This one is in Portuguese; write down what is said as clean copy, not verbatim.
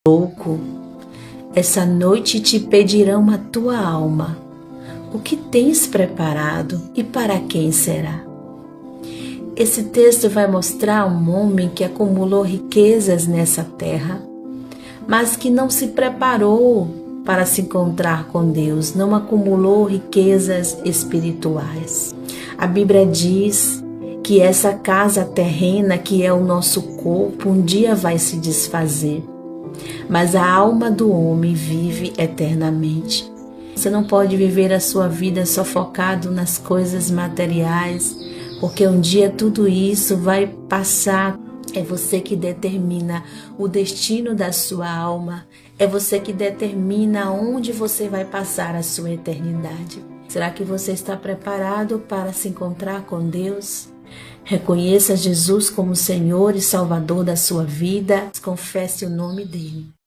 louco, essa noite te pedirão a tua alma. O que tens preparado e para quem será? Esse texto vai mostrar um homem que acumulou riquezas nessa terra, mas que não se preparou para se encontrar com Deus, não acumulou riquezas espirituais. A Bíblia diz que essa casa terrena, que é o nosso corpo, um dia vai se desfazer, mas a alma do homem vive eternamente. Você não pode viver a sua vida só focado nas coisas materiais, porque um dia tudo isso vai passar. É você que determina o destino da sua alma. É você que determina onde você vai passar a sua eternidade. Será que você está preparado para se encontrar com Deus? Reconheça Jesus como Senhor e Salvador da sua vida. Confesse o nome dele.